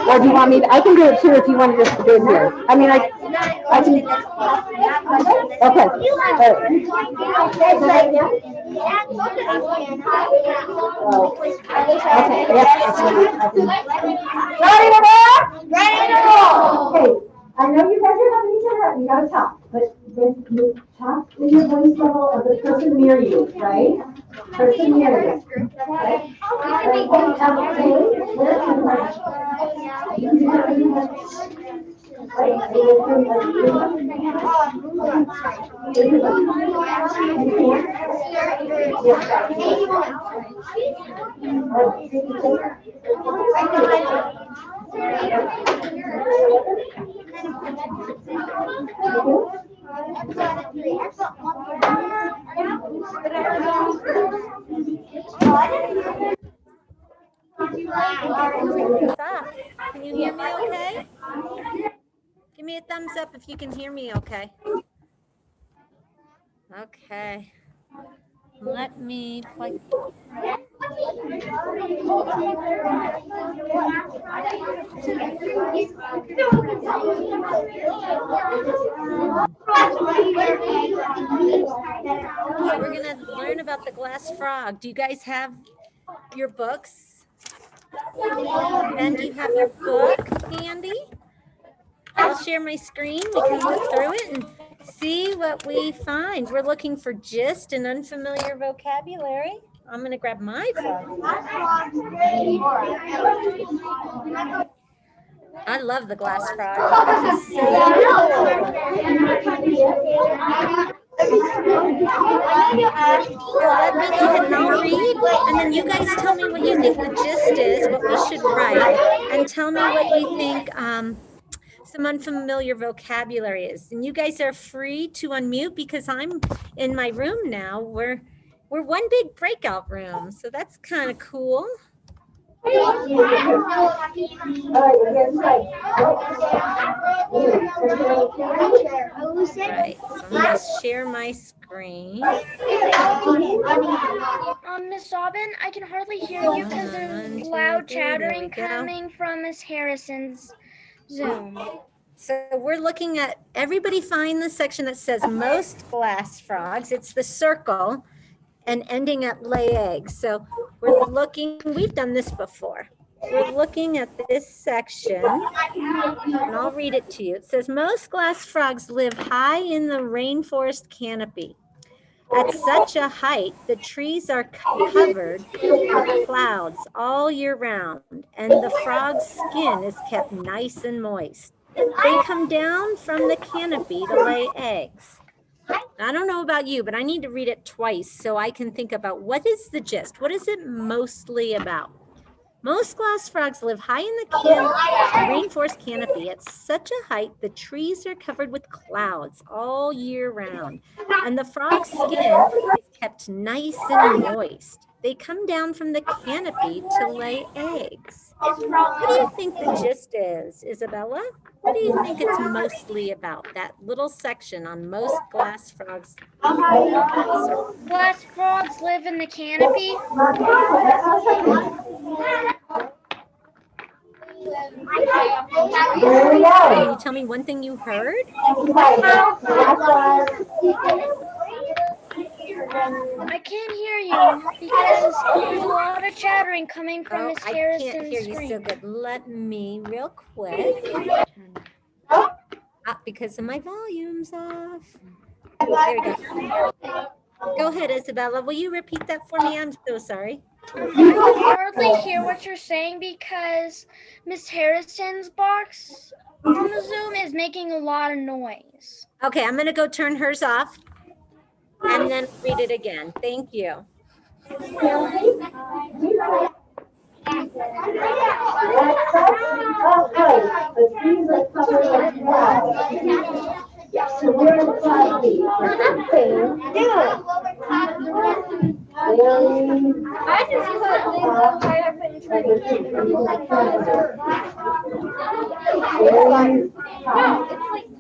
[SPEAKER 1] Or do you want me to, I can do it too if you want to just do it here. I mean, I can, okay. Okay, yes. Ready to go? Ready to go. Okay, I know you guys are helping each other out, you gotta talk, but you talk in your voice level of the person near you, right? Person near you. Okay.
[SPEAKER 6] Can you hear me okay? Give me a thumbs up if you can hear me okay. Okay. Let me plug. So we're going to learn about the glass frog. Do you guys have your books? And do you have your book handy? I'll share my screen. We can look through it and see what we find. We're looking for gist and unfamiliar vocabulary. I'm going to grab my phone. I love the glass frog. Let me go ahead and I'll read, and then you guys tell me what you think the gist is, what we should write, and tell me what you think some unfamiliar vocabulary is. And you guys are free to unmute because I'm in my room now. We're one big breakout room, so that's kind of cool. Right, so I'm gonna share my screen.
[SPEAKER 7] Miss Aubin, I can hardly hear you because
[SPEAKER 6] 1,
[SPEAKER 7] there's
[SPEAKER 6] 2,
[SPEAKER 7] loud
[SPEAKER 6] 3, there we
[SPEAKER 7] chattering
[SPEAKER 6] go.
[SPEAKER 7] coming from Miss Harrison's Zoom.
[SPEAKER 6] So we're looking at, everybody find the section that says most glass frogs. It's the circle and ending at lay eggs. So we're looking, we've done this before. We're looking at this section and I'll read it to you. It says most glass frogs live high in the rainforest canopy. At such a height, the trees are covered with clouds all year round, and the frog's skin is kept nice and moist. They come down from the canopy to lay eggs. I don't know about you, but I need to read it twice so I can think about what is the gist? What is it mostly about? Most glass frogs live high in the rainforest canopy. At such a height, the trees are covered with clouds all year round, and the frog's skin is kept nice and moist. They come down from the canopy to lay eggs. What do you think the gist is, Isabella? What do you think it's mostly about, that little section on most glass frogs?
[SPEAKER 7] Glass frogs live in the canopy.
[SPEAKER 6] Can you tell me one thing you heard?
[SPEAKER 7] I can't hear you because there's a lot of chattering coming from
[SPEAKER 6] Oh,
[SPEAKER 7] Miss
[SPEAKER 6] I
[SPEAKER 7] Harrison's
[SPEAKER 6] can't hear you so
[SPEAKER 7] screen.
[SPEAKER 6] good. Let me real quick. Because of my volume's off. There we go. Go ahead, Isabella. Will you repeat that for me? I'm so sorry.
[SPEAKER 7] I can hardly hear what you're saying because Miss Harrison's box on the Zoom is making a lot of noise.
[SPEAKER 6] Okay, I'm going to go turn hers off and then read it again. Thank you.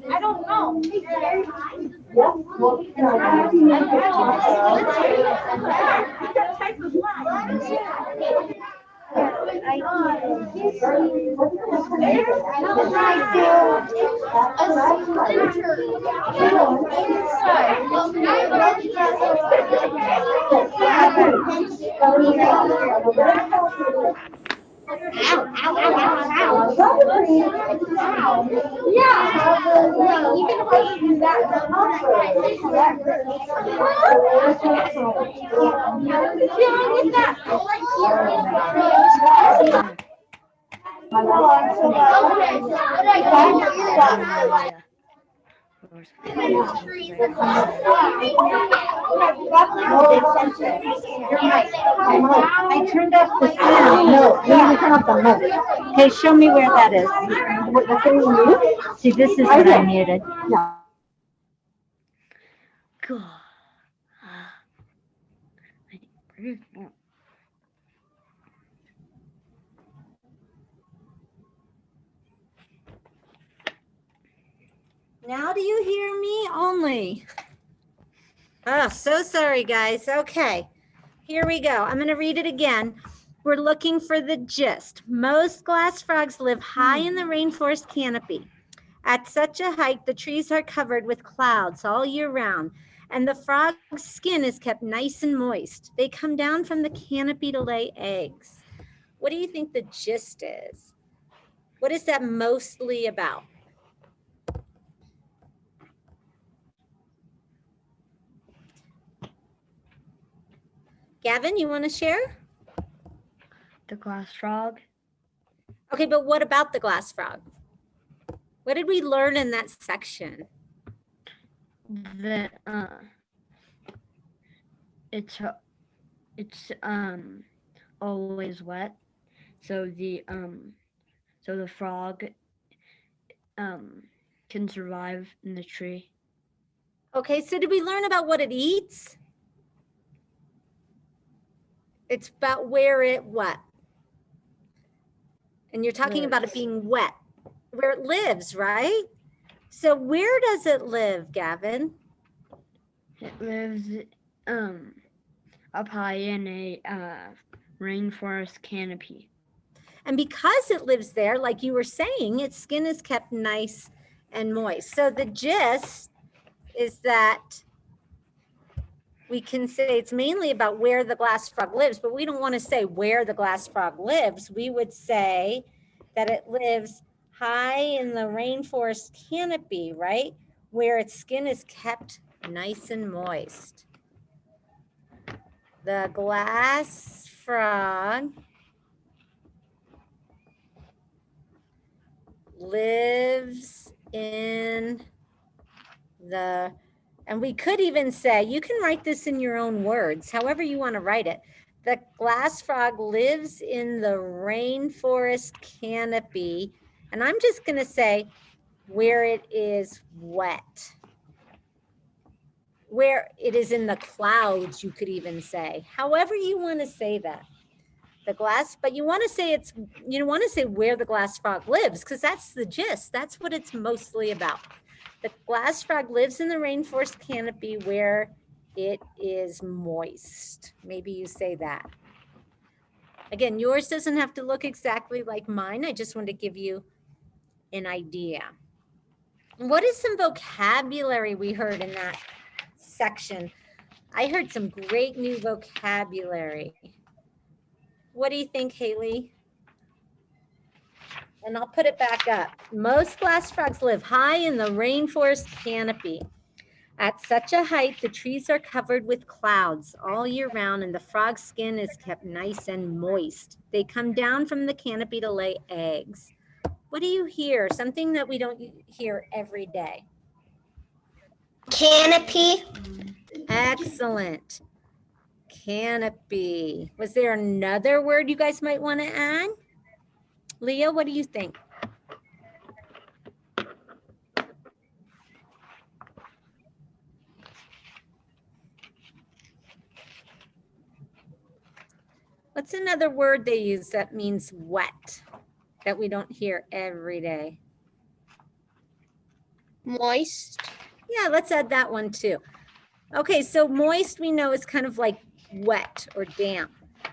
[SPEAKER 2] I don't know.
[SPEAKER 8] I turned off the sound. No, you didn't turn off the mic. Okay, show me where that is. The thing you mute? See, this is what I muted. No.
[SPEAKER 6] Now do you hear me only? Oh, so sorry, guys. Okay, here we go. I'm going to read it again. We're looking for the gist. Most glass frogs live high in the rainforest canopy. At such a height, the trees are covered with clouds all year round, and the frog's skin is kept nice and moist. They come down from the canopy to lay eggs. What do you think the gist is? What is that mostly about? Gavin, you want to share?
[SPEAKER 5] The glass frog.
[SPEAKER 6] Okay, but what about the glass frog? What did we learn in that section?
[SPEAKER 5] That it's always wet, so the frog can survive in the tree.
[SPEAKER 6] Okay, so did we learn about what it eats? It's about where it what? And you're talking about it being wet, where it lives, right? So where does it live, Gavin?
[SPEAKER 5] It lives up high in a rainforest canopy.
[SPEAKER 6] And because it lives there, like you were saying, its skin is kept nice and moist. So the gist is that we can say it's mainly about where the glass frog lives, but we don't want to say where the glass frog lives. We would say that it lives high in the rainforest canopy, right? Where its skin is kept nice and moist. The glass frog lives in the, and we could even say, you can write this in your own words, however you want to write it. The glass frog lives in the rainforest canopy. And I'm just going to say where it is wet. Where it is in the clouds, you could even say. However you want to say that. The glass, but you want to say it's, you don't want to say where the glass frog lives, because that's the gist. That's what it's mostly about. The glass frog lives in the rainforest canopy where it is moist. Maybe you say that. Again, yours doesn't have to look exactly like mine. I just want to give you an idea. What is some vocabulary we heard in that section? I heard some great new vocabulary. What do you think, Haley? And I'll put it back up. Most glass frogs live high in the rainforest canopy. At such a height, the trees are covered with clouds all year round and the frog's skin is kept nice and moist. They come down from the canopy to lay eggs. What do you hear? Something that we don't hear every day.
[SPEAKER 3] Canopy.
[SPEAKER 6] Excellent. Canopy. Was there another word you guys might want to add? Leah, what do you think? What's another word they use that means wet that we don't hear every day?
[SPEAKER 3] Moist.
[SPEAKER 6] Yeah, let's add that one too. Okay, so moist we know is kind of like wet or damp.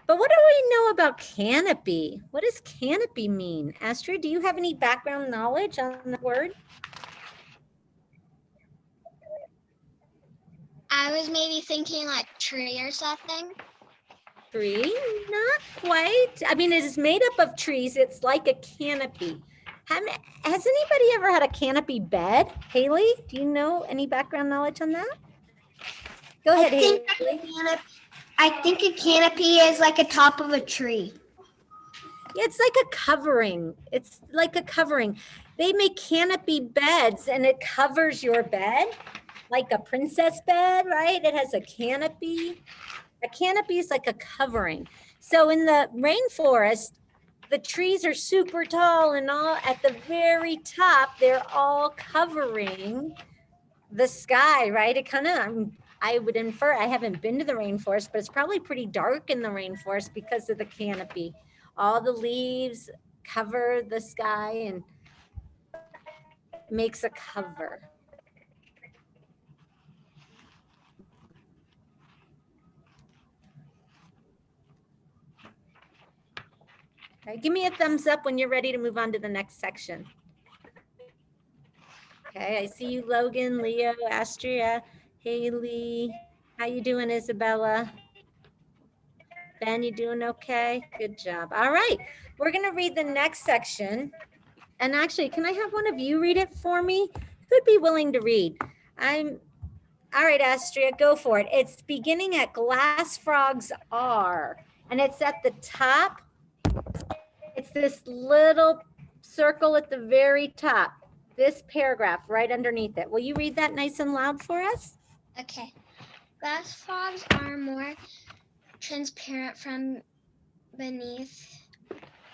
[SPEAKER 6] But what do we know about canopy? What does canopy mean? Astrid, do you have any background knowledge on the word?
[SPEAKER 7] I was maybe thinking like tree or something.
[SPEAKER 6] Tree? Not quite. I mean, it is made up of trees. It's like a canopy. Has anybody ever had a canopy bed? Haley, do you know any background knowledge on that? Go ahead, Haley.
[SPEAKER 3] I think a canopy is like a top of a tree.
[SPEAKER 6] Yeah, it's like a covering. It's like a covering. They make canopy beds and it covers your bed like a princess bed, right? It has a canopy. A canopy is like a covering. So in the rainforest, the trees are super tall and all at the very top, they're all covering the sky, right? It kind of, I would infer, I haven't been to the rainforest, but it's probably pretty dark in the rainforest because of the canopy. All the leaves cover the sky and makes a cover. Okay, give me a thumbs up when you're ready to move on to the next section. Okay, I see you, Logan, Leo, Astria, Haley. How you doing, Isabella? Ben, you doing okay? Good job. All right, we're gonna read the next section. And actually, can I have one of you read it for me? Who'd be willing to read? All right, Astria, go for it. It's beginning at glass frogs are, and it's at the top. It's this little circle at the very top, this paragraph right underneath it. Will you read that nice and loud for us?
[SPEAKER 7] Okay. Glass frogs are more transparent from beneath.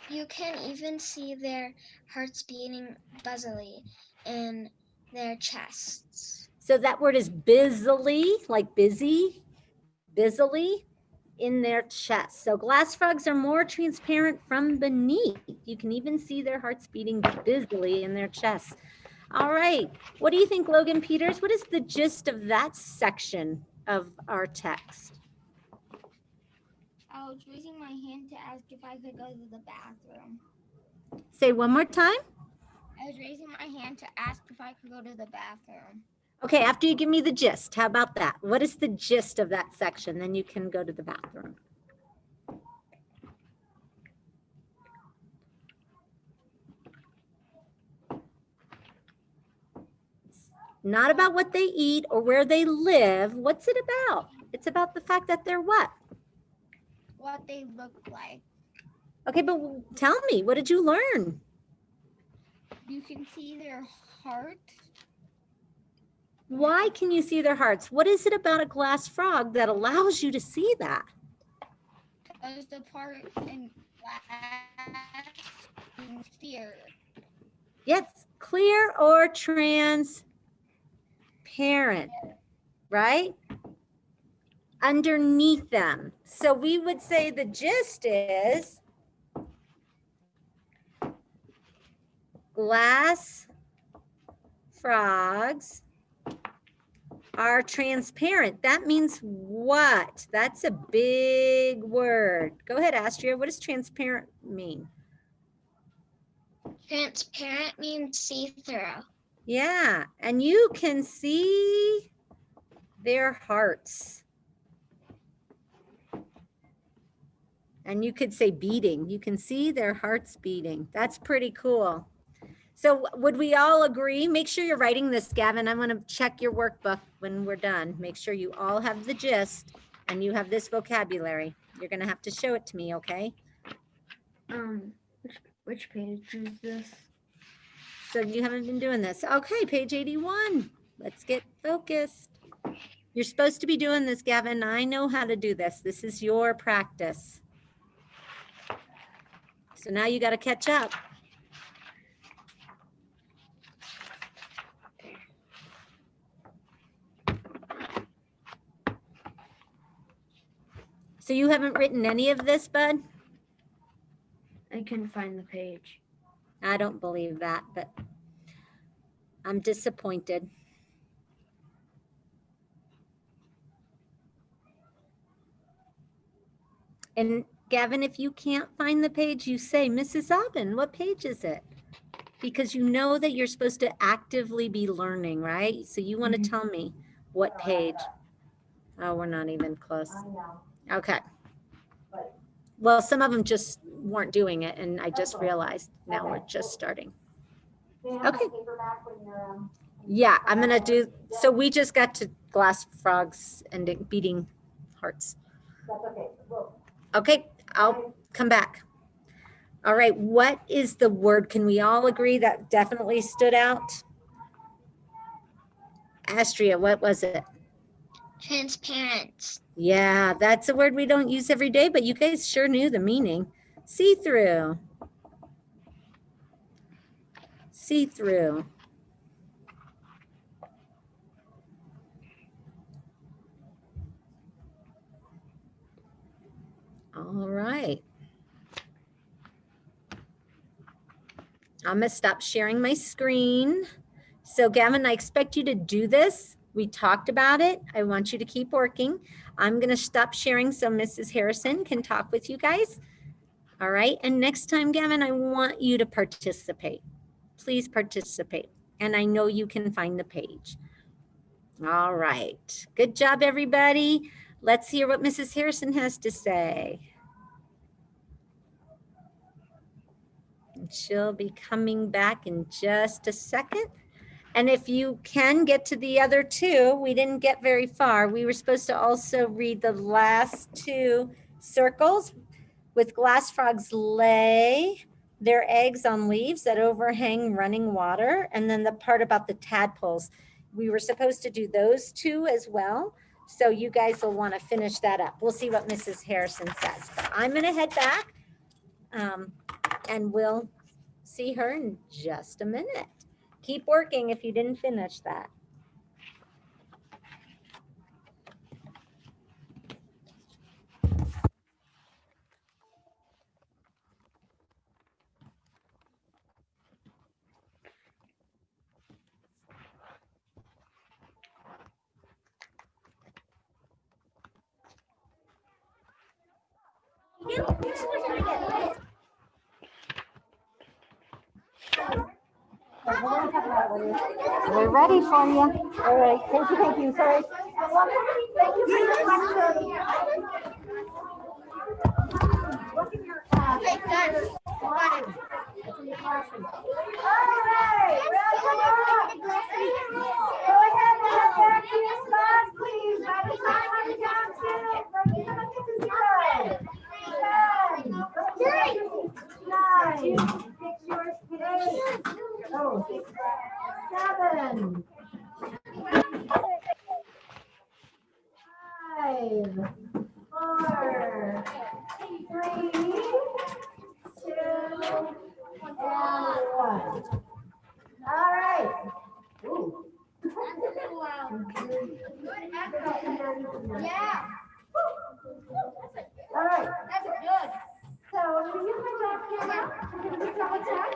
[SPEAKER 7] You can even see their hearts beating buzzily in their chests.
[SPEAKER 6] So that word is busily, like busy, busily. in their chest. So glass frogs are more transparent from beneath. You can even see their hearts beating busily in their chests. All right. What do you think, Logan Peters? What is the gist of that section of our text?
[SPEAKER 4] I was raising my hand to ask if I could go to the bathroom.
[SPEAKER 6] Say one more time.
[SPEAKER 4] I was raising my hand to ask if I could go to the bathroom.
[SPEAKER 6] Okay, after you give me the gist, how about that? What is the gist of that section? Then you can go to the bathroom. Not about what they eat or where they live. What's it about? It's about the fact that they're what?
[SPEAKER 4] What they look like.
[SPEAKER 6] Okay, but tell me, what did you learn?
[SPEAKER 4] You can see their heart.
[SPEAKER 6] Why can you see their hearts? What is it about a glass frog that allows you to see that?
[SPEAKER 4] Because the part in glass is clear.
[SPEAKER 6] Yes, clear or transparent, right? Underneath them. So we would say the gist is glass frogs are transparent. That means what? That's a big word. Go ahead, Astria. What does transparent mean?
[SPEAKER 7] Transparent means see-through.
[SPEAKER 6] Yeah, and you can see their hearts. And you could say beating. You can see their hearts beating. That's pretty cool. So would we all agree? Make sure you're writing this, Gavin. I'm going to check your workbook when we're done. Make sure you all have the gist and you have this vocabulary. You're going to have to show it to me, okay?
[SPEAKER 5] Which page is this?
[SPEAKER 6] So you haven't been doing this. Okay, page 81. Let's get focused. You're supposed to be doing this, Gavin. I know how to do this. This is your practice. So now you got to catch up. So you haven't written any of this, bud?
[SPEAKER 5] I couldn't find the page.
[SPEAKER 6] I don't believe that, but I'm disappointed. And Gavin, if you can't find the page, you say, Mrs. Aubin, what page is it? Because you know that you're supposed to actively be learning, right? So you want to tell me what page. Oh, we're not even close. Okay. Well, some of them just weren't doing it, and I just realized now we're just starting. Okay. Yeah, I'm going to do, so we just got to glass frogs and beating hearts. Okay, I'll come back. All right, what is the word? Can we all agree that definitely stood out? Astria, what was it?
[SPEAKER 7] Transparent.
[SPEAKER 6] Yeah, that's a word we don't use every day, but you guys sure knew the meaning. See-through. See-through. All right. I'm gonna stop sharing my screen. So Gavin, I expect you to do this. We talked about it. I want you to keep working. I'm gonna stop sharing so Mrs. Harrison can talk with you guys. All right, and next time, Gavin, I want you to participate. Please participate. And I know you can find the page. All right, good job, everybody. Let's hear what Mrs. Harrison has to say. And she'll be coming back in just a second. And if you can get to the other two, we didn't get very far. We were supposed to also read the last two circles. With glass frogs lay their eggs on leaves that overhang running water. And then the part about the tadpoles. We were supposed to do those two as well. So you guys will want to finish that up. We'll see what Mrs. Harrison says. But I'm going to head back and we'll see her in just a minute. Keep working if you didn't finish that.
[SPEAKER 1] We're ready, Sonia. All right, thank you, sorry. Thank you for your question. Look in your, All right, go ahead and head back to your spots, please. By the time I'm down to, we're gonna get to 0. 10, 9, 6 yours today. Oh, 6, 7, 5, 4, 3, 2, and 1. All right. Ooh.
[SPEAKER 3] Yeah.
[SPEAKER 1] All right.
[SPEAKER 3] That's good.
[SPEAKER 1] So I'm gonna use my job here now. I'm gonna use my check.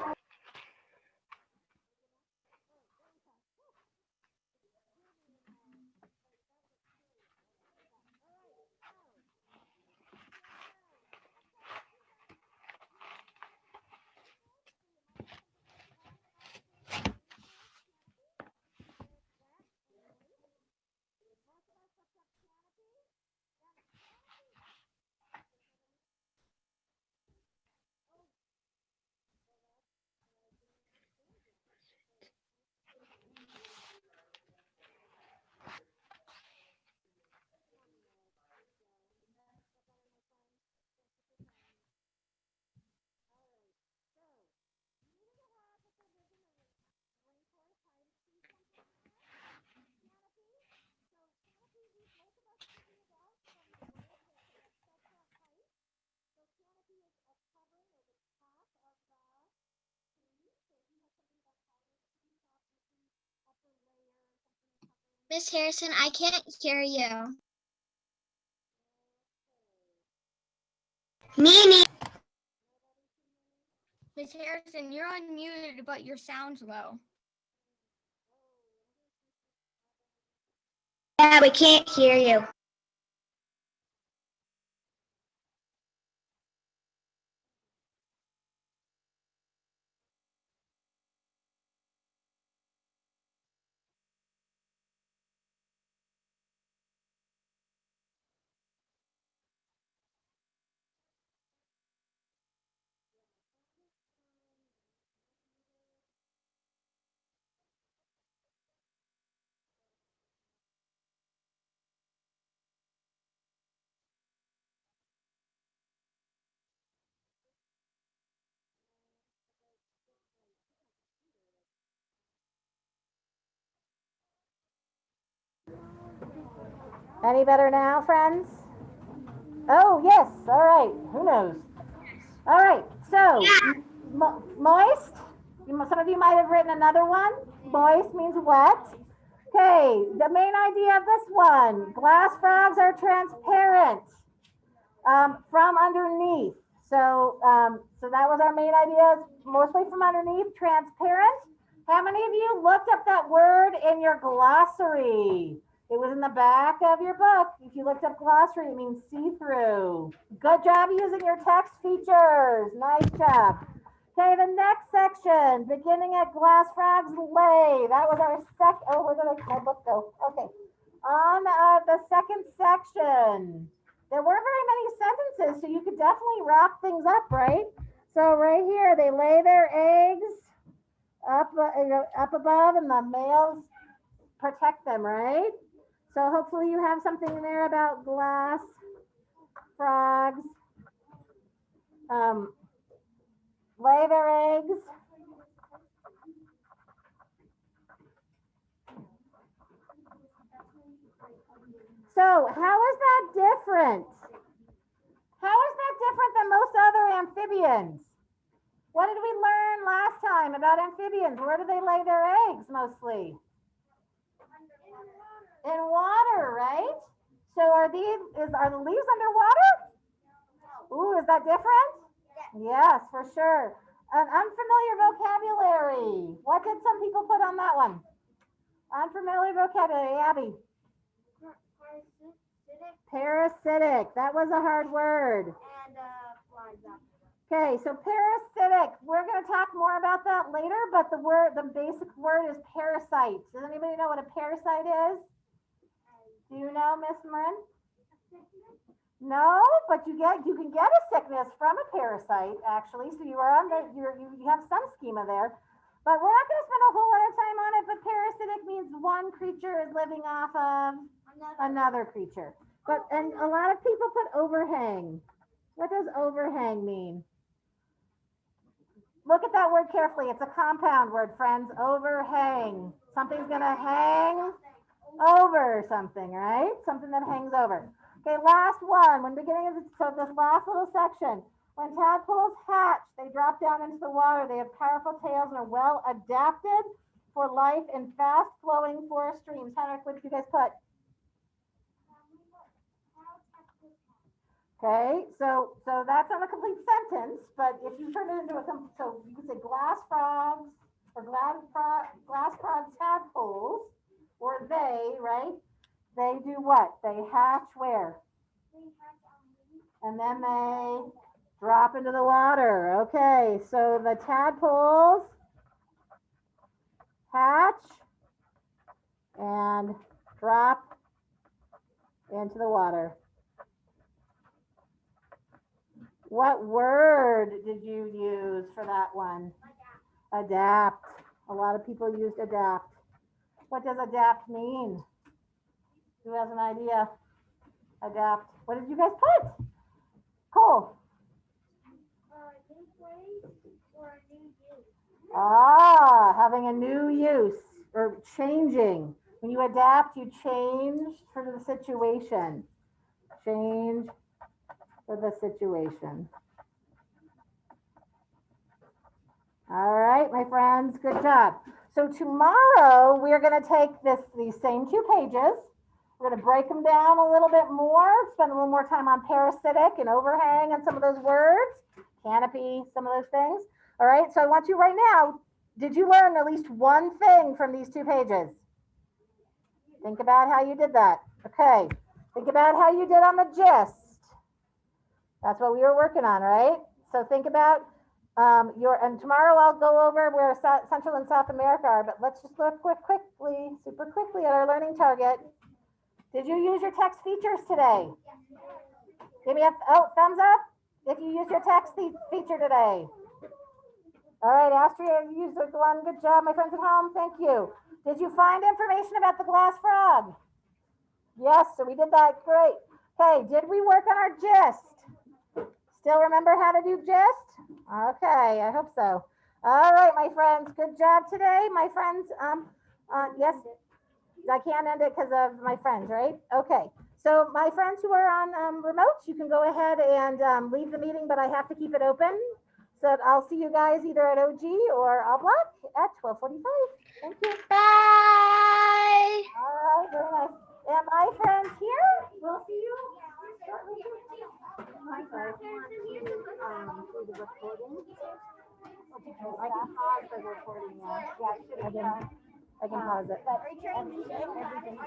[SPEAKER 4] Miss Harrison, I can't hear you.
[SPEAKER 7] Mimi.
[SPEAKER 4] Miss Harrison, you're unmuted, but your sound's low.
[SPEAKER 7] Yeah, we can't hear you.
[SPEAKER 1] Any better now, friends? Oh, yes. All right. Who knows? All right. So, moist. Some of you might have written another one. Moist means wet. Okay. The main idea of this one: glass frogs are transparent from underneath. So, so that was our main idea. Mostly from underneath, transparent. How many of you looked up that word in your glossary? It was in the back of your book. If you looked up glossary, it means see-through. Good job using your text features. Nice job. Okay, the next section, beginning at glass frogs lay. That was our oh, where did my book go? Okay. On the second section, there weren't very many sentences, so you could definitely wrap things up, right? So right here, they lay their eggs up above, and the males protect them, right? So hopefully you have something in there about glass frogs lay their eggs. So how is that different? How is that different than most other amphibians? What did we learn last time about amphibians? Where do they lay their eggs mostly? In water, right? So are the leaves underwater? Ooh, is that different? Yes, for sure. An unfamiliar vocabulary. What did some people put on that one? Unfamiliar vocabulary, Abby. Parasitic. That was a hard word.
[SPEAKER 3] And
[SPEAKER 1] Okay, so parasitic, we're gonna talk more about that later, but the basic word is parasite. Does anybody know what a parasite is? Do you know, Miss Marin? No, but you can get a sickness from a parasite, actually. So you are on you have some schema there. But we're not gonna spend a whole lot of time on it, but parasitic means one creature is living off of another creature. And a lot of people put overhang. What does overhang mean? Look at that word carefully. It's a compound word, friends. Overhang. Something's gonna hang over something, right? Something that hangs over. Okay, last one. When beginning of this last little section, when tadpoles hatch, they drop down into the water. They have powerful tails and are well adapted for life in fast-flowing forest streams. Henrik, what did you guys put? Okay, so that's not a complete sentence, but if you turn it into so you could say glass frogs or glass frog tadpoles, or they, right? They do what? They hatch where? And then they drop into the water. Okay, so the tadpoles hatch and drop into the water. What word did you use for that one? Adapt. A lot of people used adapt. What does adapt mean? Who has an idea? Adapt. What did you guys put? Cole. Having a new use or changing. When you adapt, you change for the situation. Change for the situation. All right, my friends, good job. So tomorrow we're going to take these same 2 pages. We're going to break them down a little bit more, spend a little more time on parasitic and overhang and some of those words, canopy, some of those things. All right, so I want you right now, did you learn at least one thing from these 2 pages? Think about how you did that. Okay, think about how you did on the gist. That's what we were working on, right? So think about and tomorrow I'll go over where Central and South America are, but let's just look super quickly at our learning target. Did you use your text features today? Give me a thumbs up if you used your text feature today. All right, Astria, you used one. Good job, my friends at home. Thank you. Did you find information about the glass frog? Yes, so we did that. Great. Okay, did we work on our gist? Still remember how to do gist? Okay, I hope so. All right, my friends, good job today. My friends, yes, I can't end it because of my friends, right? Okay, so my friends who are on remote, you can go ahead and leave the meeting, but I have to keep it open. So I'll see you guys either at OG or I'll block at 12:45. Thank you.
[SPEAKER 7] Bye.
[SPEAKER 1] All right, very nice. And my friends here, we'll see you shortly. I'm sorry, if you want to do the recording. I can pause the recording now. Yeah, I can pause it. But everything